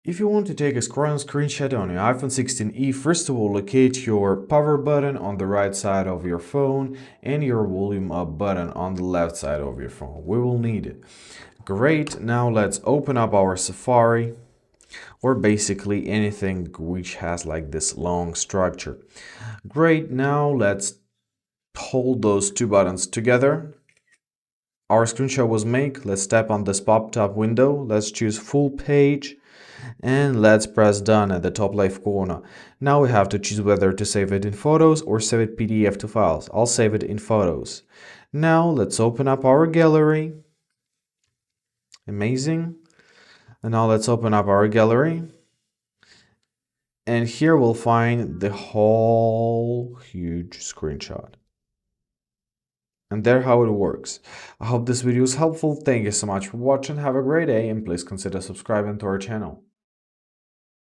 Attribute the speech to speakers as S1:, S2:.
S1: If you want to take a screenshot on your iPhone 16e, first of all, locate your power button on the right side of your phone and your volume up button on the left side of your phone. We will need it. Great, now let's open up our Safari, or basically anything which has like this long structure. Great, now let's hold those two buttons together. Our screenshot was made. Let's tap on this pop-up window. Let's choose full page and let's press done at the top left corner. Now we have to choose whether to save it in photos or save it PDF to files. I'll save it in photos. Now let's open up our gallery. Amazing. And now let's open up our gallery. And here we'll find the whole huge screenshot. And there how it works. I hope this video is helpful. Thank you so much for watching. Have a great day and please consider subscribing to our channel.